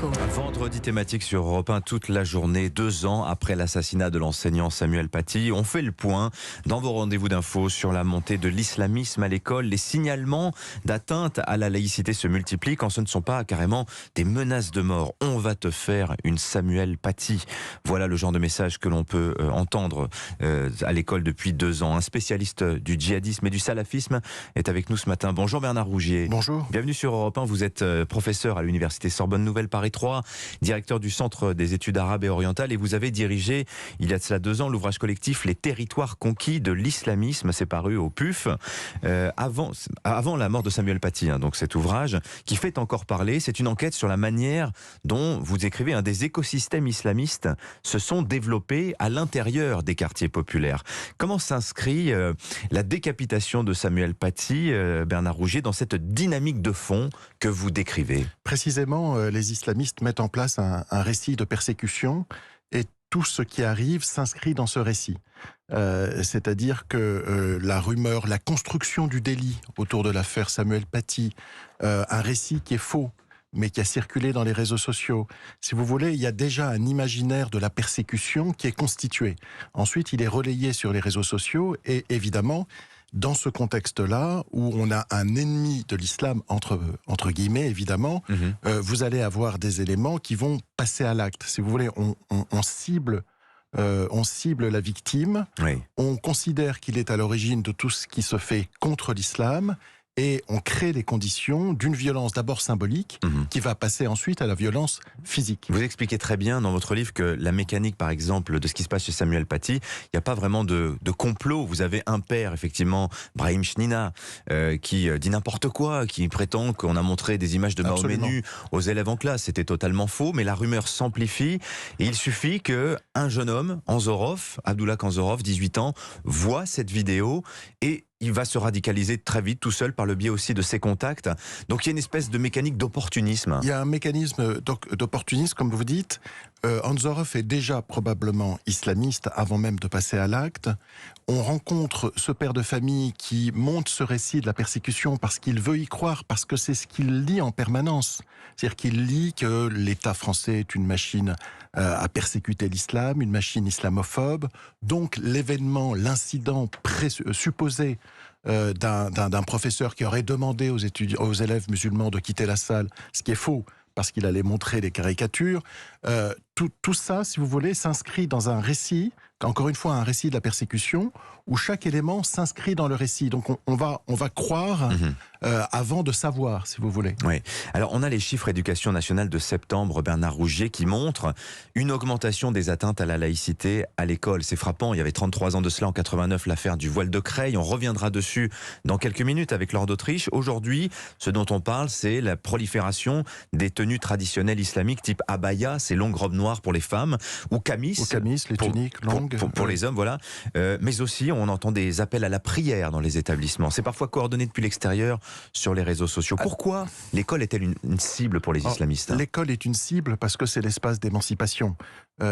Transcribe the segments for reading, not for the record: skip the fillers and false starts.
Vendredi thématique sur Europe 1 toute la journée, 2 ans après l'assassinat de l'enseignant Samuel Paty. On fait le point dans vos rendez-vous d'infos sur la montée de l'islamisme à l'école. Les signalements d'atteinte à la laïcité se multiplient quand ce ne sont pas carrément des menaces de mort. On va te faire une Samuel Paty. Voilà le genre de message que l'on peut entendre à l'école depuis 2 ans. Un spécialiste du djihadisme et du salafisme est avec nous ce matin. Bonjour Bernard Rougier. Bonjour. Bienvenue sur Europe 1. Vous êtes professeur à l'université Sorbonne Nouvelle Paris 3, directeur du Centre des études arabes et orientales, et vous avez dirigé, il y a de cela 2 ans, l'ouvrage collectif Les territoires conquis de l'islamisme, c'est paru au PUF, avant la mort de Samuel Paty, donc cet ouvrage, qui fait encore parler. C'est une enquête sur la manière dont, vous écrivez, des écosystèmes islamistes se sont développés à l'intérieur des quartiers populaires. Comment s'inscrit la décapitation de Samuel Paty, Bernard Rougier, dans cette dynamique de fond que vous décrivez? Précisément, les islamistes mettent en place un récit de persécution et tout ce qui arrive s'inscrit dans ce récit. C'est-à-dire que la rumeur, la construction du délit autour de l'affaire Samuel Paty, un récit qui est faux, mais qui a circulé dans les réseaux sociaux. Si vous voulez, il y a déjà un imaginaire de la persécution qui est constitué. Ensuite, il est relayé sur les réseaux sociaux et évidemment, dans ce contexte-là, où on a un ennemi de l'islam, entre guillemets, évidemment, vous allez avoir des éléments qui vont passer à l'acte. Si vous voulez, on cible la victime, oui. On considère qu'il est à l'origine de tout ce qui se fait contre l'islam, et on crée les conditions d'une violence d'abord symbolique qui va passer ensuite à la violence physique. Vous expliquez très bien dans votre livre que la mécanique, par exemple, de ce qui se passe chez Samuel Paty, il n'y a pas vraiment de complot. Vous avez un père, effectivement, Brahim Chnina, qui dit n'importe quoi, qui prétend qu'on a montré des images de Mahomet nu aux élèves en classe. C'était totalement faux, mais la rumeur s'amplifie. Et il suffit qu'un jeune homme, Anzorov, Abdullah Anzorov, 18 ans, voit cette vidéo et il va se radicaliser très vite, tout seul, par le biais aussi de ses contacts. Donc il y a une espèce de mécanique d'opportunisme. Il y a un mécanisme d'opportunisme, comme vous dites. Anzorov est déjà probablement islamiste avant même de passer à l'acte. On rencontre ce père de famille qui monte ce récit de la persécution parce qu'il veut y croire, parce que c'est ce qu'il lit en permanence. C'est-à-dire qu'il lit que l'État français est une machine à persécuter l'islam, une machine islamophobe. Donc l'événement, l'incident supposé d'un professeur qui aurait demandé aux élèves musulmans de quitter la salle, ce qui est faux, parce qu'il allait montrer les caricatures. Tout ça, si vous voulez, s'inscrit dans un récit, encore une fois un récit de la persécution, où chaque élément s'inscrit dans le récit. Donc on va croire avant de savoir, si vous voulez. Oui. Alors on a les chiffres éducation nationale de septembre, Bernard Rougier, qui montrent une augmentation des atteintes à la laïcité à l'école. C'est frappant, il y avait 33 ans de cela, en 89, l'affaire du voile de Creil. On reviendra dessus dans quelques minutes avec Laure d'Autriche. Aujourd'hui, ce dont on parle, c'est la prolifération des tenues traditionnelles islamiques type abaya, ces longues robes noires pour les femmes, ou camis, les tuniques longues pour les hommes, voilà. Mais aussi, on entend des appels à la prière dans les établissements. C'est parfois coordonné depuis l'extérieur sur les réseaux sociaux. Pourquoi l'école est-elle une cible pour les islamistes? L'école est une cible parce que c'est l'espace d'émancipation.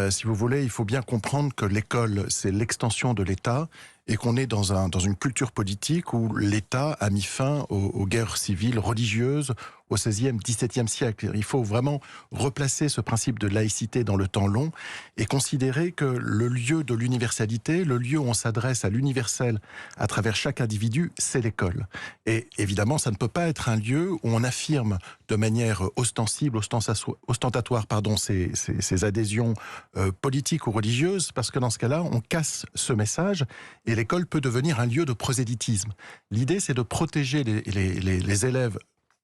Si vous voulez, il faut bien comprendre que l'école, c'est l'extension de l'État et qu'on est dans une culture politique où l'État a mis fin aux guerres civiles religieuses au XVIe, XVIIe siècle. Il faut vraiment replacer ce principe de laïcité dans le temps long et considérer que le lieu de l'universalité, le lieu où on s'adresse à l'universel à travers chaque individu, c'est l'école. Et évidemment, ça ne peut pas être un lieu où on affirme de manière ostentatoire, ces adhésions politiques ou religieuses, parce que dans ce cas-là, on casse ce message et l'école peut devenir un lieu de prosélytisme. L'idée, c'est de protéger les élèves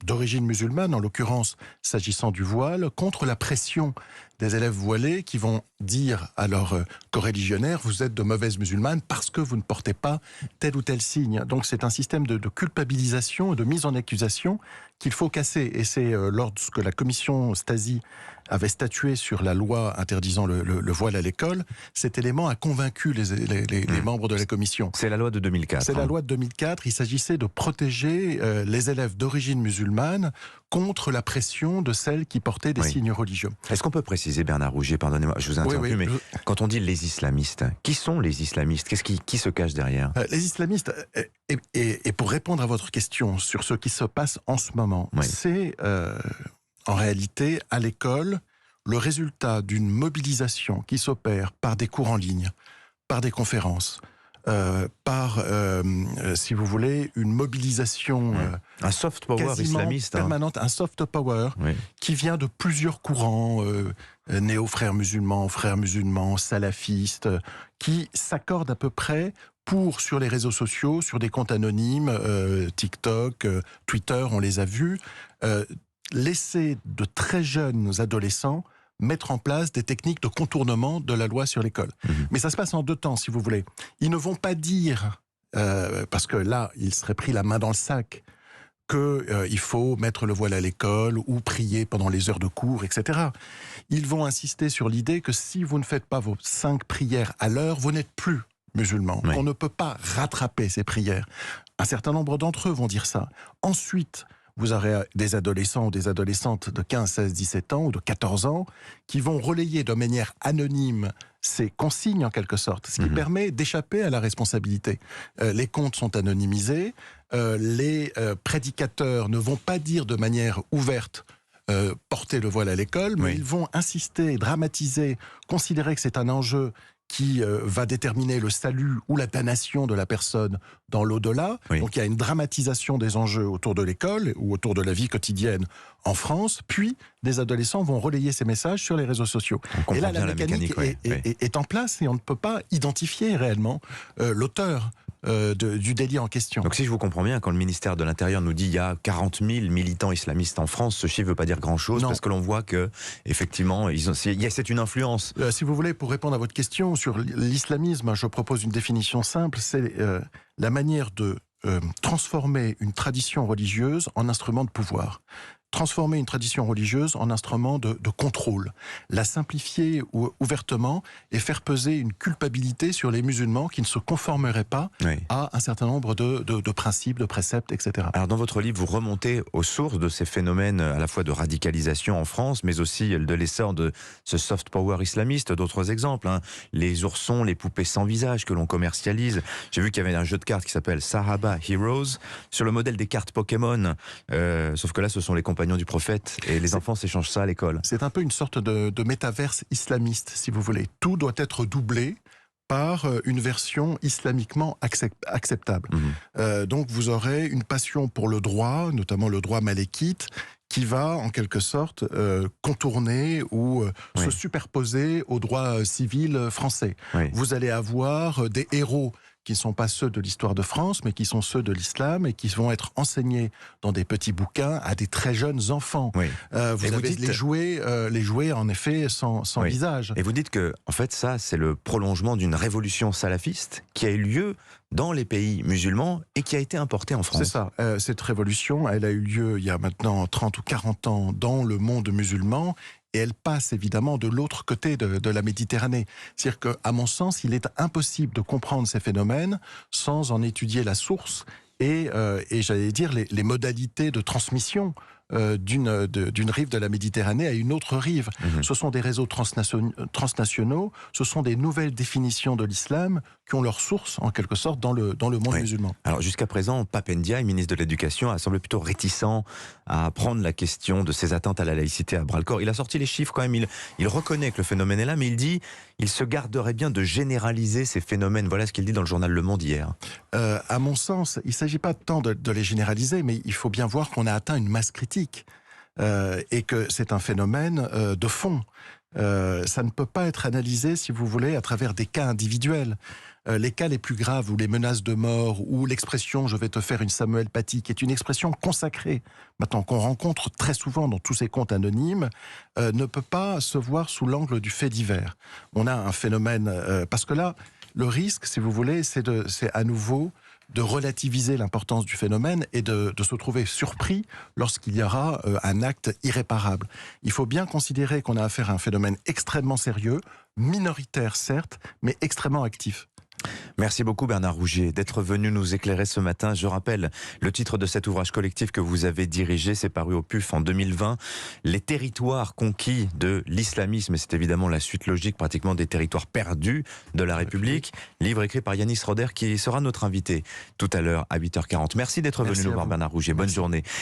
d'origine musulmane, en l'occurrence s'agissant du voile, contre la pression des élèves voilés qui vont dire à leurs coreligionnaires « vous êtes de mauvaises musulmanes parce que vous ne portez pas tel ou tel signe ». Donc c'est un système de culpabilisation et de mise en accusation qu'il faut casser. Et c'est lorsque la commission Stasi avait statué sur la loi interdisant le voile à l'école, cet élément a convaincu les membres de la commission. C'est la loi de 2004. C'est la loi de 2004. Il s'agissait de protéger les élèves d'origine musulmane contre la pression de celles qui portaient des signes religieux. Est-ce qu'on peut préciser, Bernard Rougier, pardonnez-moi, je vous interromps, mais quand on dit les islamistes, qui sont les islamistes? Qui se cache derrière? Les islamistes, et pour répondre à votre question sur ce qui se passe en ce moment, c'est en réalité, à l'école, le résultat d'une mobilisation qui s'opère par des cours en ligne, par des conférences, si vous voulez, une mobilisation un soft power quasiment islamiste. permanente, un soft power Oui. qui vient de plusieurs courants, néo-frères musulmans, salafistes, qui s'accordent à peu près pour, sur les réseaux sociaux, sur des comptes anonymes, TikTok, Twitter, on les a vus, laisser de très jeunes adolescents mettre en place des techniques de contournement de la loi sur l'école. Mais ça se passe en deux temps, si vous voulez. Ils ne vont pas dire, parce que là, ils seraient pris la main dans le sac, qu'il faut mettre le voile à l'école ou prier pendant les heures de cours, etc. Ils vont insister sur l'idée que si vous ne faites pas vos 5 prières à l'heure, vous n'êtes plus musulman. Oui. On ne peut pas rattraper ces prières. Un certain nombre d'entre eux vont dire ça. Ensuite, vous aurez des adolescents ou des adolescentes de 15, 16, 17 ans ou de 14 ans qui vont relayer de manière anonyme ces consignes en quelque sorte, ce qui permet d'échapper à la responsabilité. Les comptes sont anonymisés, les prédicateurs ne vont pas dire de manière ouverte porter le voile à l'école, mais ils vont insister, dramatiser, considérer que c'est un enjeu qui va déterminer le salut ou la damnation de la personne dans l'au-delà. Oui. Donc il y a une dramatisation des enjeux autour de l'école ou autour de la vie quotidienne en France, puis des adolescents vont relayer ces messages sur les réseaux sociaux. Et là, la mécanique est en place et on ne peut pas identifier réellement l'auteur du délit en question. Donc si je vous comprends bien, quand le ministère de l'Intérieur nous dit qu'il y a 40 000 militants islamistes en France, ce chiffre ne veut pas dire grand-chose, parce que l'on voit que effectivement, c'est une influence. Si vous voulez, pour répondre à votre question sur l'islamisme, je propose une définition simple, c'est la manière de transformer une tradition religieuse en instrument de pouvoir. Transformer une tradition religieuse en instrument de contrôle, la simplifier ouvertement et faire peser une culpabilité sur les musulmans qui ne se conformeraient pas à un certain nombre de principes, de préceptes, etc. Alors dans votre livre, vous remontez aux sources de ces phénomènes à la fois de radicalisation en France, mais aussi de l'essor de ce soft power islamiste. D'autres exemples, les oursons, les poupées sans visage que l'on commercialise. J'ai vu qu'il y avait un jeu de cartes qui s'appelle Sahaba Heroes, sur le modèle des cartes Pokémon, sauf que là ce sont les compagnons du prophète et les enfants s'échangent ça à l'école. C'est un peu une sorte de métaverse islamiste, si vous voulez. Tout doit être doublé par une version islamiquement acceptable. Donc vous aurez une passion pour le droit, notamment le droit malékite, qui va en quelque sorte contourner ou se superposer au droit civil français. Vous allez avoir des héros qui ne sont pas ceux de l'histoire de France, mais qui sont ceux de l'islam et qui vont être enseignés dans des petits bouquins à des très jeunes enfants. Vous avez les jouets en effet sans visage. Et vous dites que, en fait, ça, c'est le prolongement d'une révolution salafiste qui a eu lieu dans les pays musulmans et qui a été importée en France. C'est ça. Cette révolution, elle a eu lieu il y a maintenant 30 ou 40 ans dans le monde musulman. Et elle passe évidemment de l'autre côté de la Méditerranée. C'est-à-dire qu'à mon sens, il est impossible de comprendre ces phénomènes sans en étudier la source et j'allais dire les modalités de transmission d'une rive de la Méditerranée à une autre rive. Ce sont des réseaux transnationaux, ce sont des nouvelles définitions de l'islam qui ont leur source, en quelque sorte, dans le monde musulman. Alors, jusqu'à présent, Pape Ndiaye, ministre de l'Éducation, a semblé plutôt réticent à prendre la question de ces atteintes à la laïcité à bras-le-corps. Il a sorti les chiffres quand même, il reconnaît que le phénomène est là, mais il dit qu'il se garderait bien de généraliser ces phénomènes. Voilà ce qu'il dit dans le journal Le Monde hier. À mon sens, il ne s'agit pas tant de les généraliser, mais il faut bien voir qu'on a atteint une masse critique et que c'est un phénomène de fond. Ça ne peut pas être analysé, si vous voulez, à travers des cas individuels. Les cas les plus graves, ou les menaces de mort, ou l'expression « je vais te faire une Samuel Paty », qui est une expression consacrée, maintenant qu'on rencontre très souvent dans tous ces comptes anonymes, ne peut pas se voir sous l'angle du fait divers. On a un phénomène... parce que là, le risque, si vous voulez, c'est à nouveau de relativiser l'importance du phénomène et de se trouver surpris lorsqu'il y aura un acte irréparable. Il faut bien considérer qu'on a affaire à un phénomène extrêmement sérieux, minoritaire certes, mais extrêmement actif. Merci beaucoup Bernard Rougier d'être venu nous éclairer ce matin. Je rappelle le titre de cet ouvrage collectif que vous avez dirigé, c'est paru au PUF en 2020. Les territoires conquis de l'islamisme, et c'est évidemment la suite logique pratiquement des territoires perdus de la République. Livre écrit par Yanis Roder qui sera notre invité tout à l'heure à 8h40. Merci d'être venu nous voir Bernard Rougier. Bonne journée.